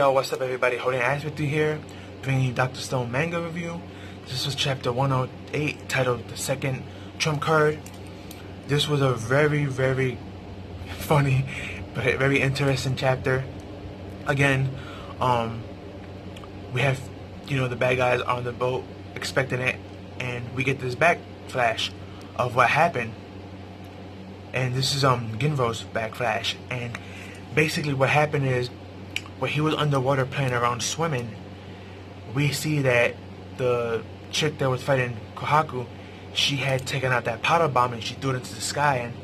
Yo, what's up everybody, Holding Eyes with you here, bringing you Dr. Stone manga review. This was chapter 108, titled The Second Trump Card. This was a very funny, but very interesting chapter. Again, we have, the bad guys on the boat expecting it, and we get this backflash of what happened. And this is Ginro's backflash, and basically what happened is, when he was underwater playing around swimming, we see that the chick that was fighting Kohaku, she had taken out that powder bomb and she threw it into the sky, and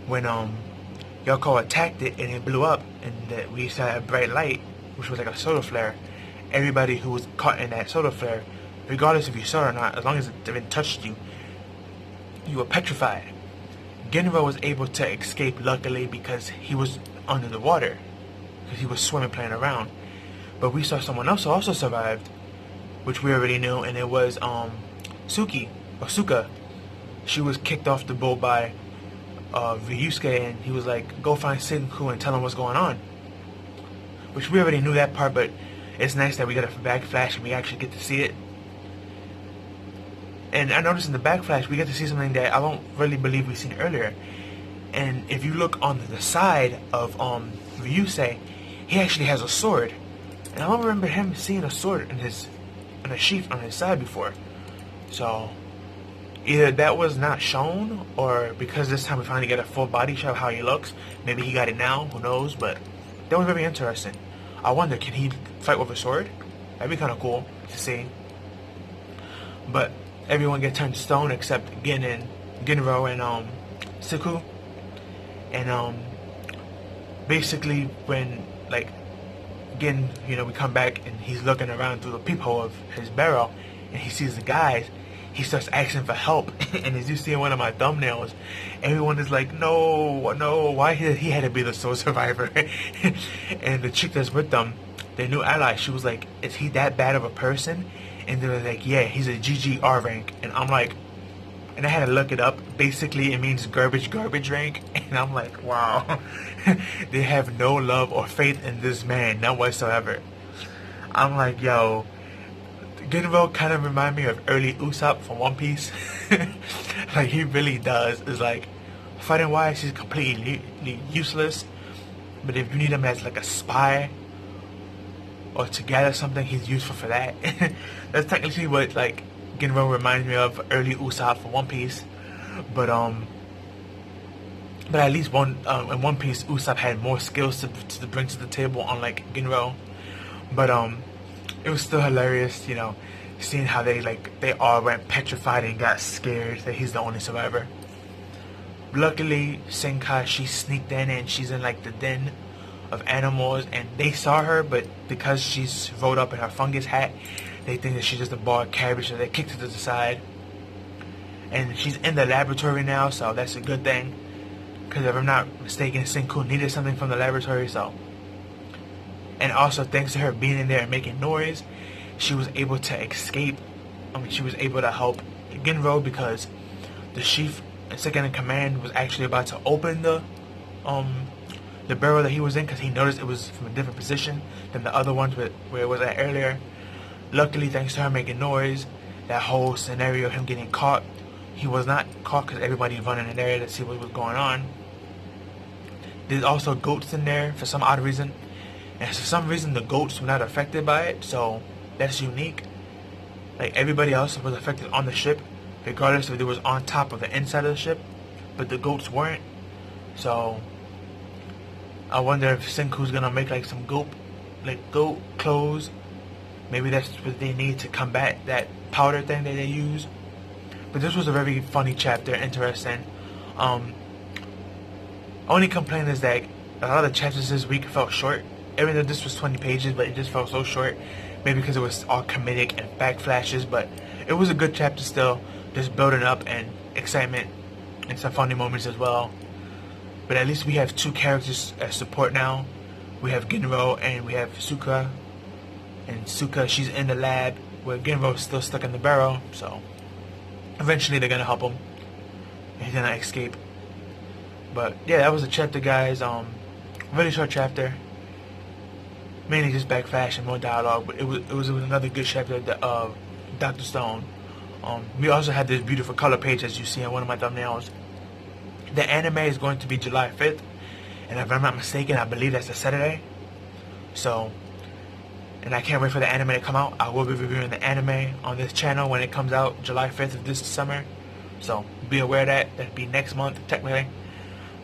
when Yoko attacked it and it blew up, and we saw a bright light, which was like a solar flare. Everybody who was caught in that solar flare, regardless if you saw it or not, as long as it didn't touch you, you were petrified. Ginro was able to escape, luckily, because he was under the water, because he was swimming, playing around. But we saw someone else who also survived, which we already knew, and it was Suika. She was kicked off the boat by Ryusuke, and he was like, go find Senku and tell him what's going on. Which we already knew that part, but it's nice that we got a backflash and we actually get to see it. And I noticed in the backflash we get to see something that I don't really believe we've seen earlier. And if you look on the side of Ryusei, he actually has a sword. And I don't remember him seeing a sword in a sheath on his side before. So either that was not shown, or because this time we finally get a full body shot of how he looks. Maybe he got it now, who knows, but that was very interesting. I wonder, can he fight with a sword? That'd be kind of cool to see. But everyone gets turned to stone except Ginro and Senku. And basically when Gin, we come back and he's looking around through the peephole of his barrel and he sees the guys, he starts asking for help. And as you see in one of my thumbnails, everyone is like, no, why he had to be the sole survivor. And the chick that's with them, their new ally, she was like, is he that bad of a person? And they were like, yeah, he's a GGR rank. And I'm like, and I had to look it up. Basically, it means garbage rank. And I'm like, wow. They have no love or faith in this man, none whatsoever. I'm like, yo, Ginro kind of remind me of early Usopp from One Piece. Like, he really does. It's like, fighting wise, he's completely useless. But if you need him as like a spy or to gather something, he's useful for that. That's technically what Ginro reminds me of, early Usopp from One Piece. But at least in One Piece, Usopp had more skills to bring to the table, unlike Ginro. But it was still hilarious, seeing how they all went petrified and got scared that he's the only survivor. Luckily, Senkai, she sneaked in and she's in the den of animals, and they saw her, but because she's rolled up in her fungus hat, they think that she's just a bald cabbage, so they kicked her to the side. And she's in the laboratory now, so that's a good thing, because if I'm not mistaken, Senku needed something from the laboratory. So, and also thanks to her being in there and making noise, she was able to escape. She was able to help Ginro, because the chief and second in command was actually about to open the barrel that he was in, because he noticed it was from a different position than the other ones where it was at earlier. Luckily, thanks to her making noise, that whole scenario of him getting caught, he was not caught because everybody running in there to see what was going on. There's also goats in there for some odd reason, and for some reason the goats were not affected by it, so that's unique. Everybody else was affected on the ship, regardless if it was on top of the inside of the ship, but the goats weren't. So I wonder if Senku's gonna make some goat clothes. Maybe that's what they need to combat that powder thing that they use. But this was a very funny chapter, interesting. Only complaint is that a lot of the chapters this week felt short. Even though this was 20 pages, but it just felt so short. Maybe because it was all comedic and backflashes, but it was a good chapter still. Just building up and excitement and some funny moments as well. But at least we have two characters as support now. We have Ginro and we have Suika. And Suika, she's in the lab, where Ginro's still stuck in the barrel. So eventually they're gonna help him. He's gonna escape. But yeah, that was a chapter, guys. Really short chapter. mainly just backflash and more dialogue. But it was another good chapter of Dr. Stone. We also had this beautiful color page as you see on one of my thumbnails. The anime is going to be July 5th, and if I'm not mistaken, I believe that's a Saturday. So, and I can't wait for the anime to come out. I will be reviewing the anime on this channel when it comes out July 5th of this summer. So be aware of that. That'll be next month, technically.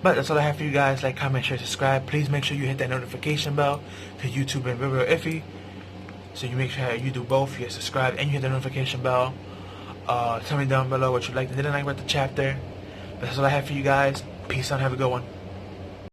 But that's all I have for you guys. Like, comment, share, subscribe. Please make sure you hit that notification bell, because YouTube been real iffy. So you make sure you do both. You subscribe and you hit the notification bell. Tell me down below what you liked and didn't like about the chapter. But that's all I have for you guys. Peace out. Have a good one.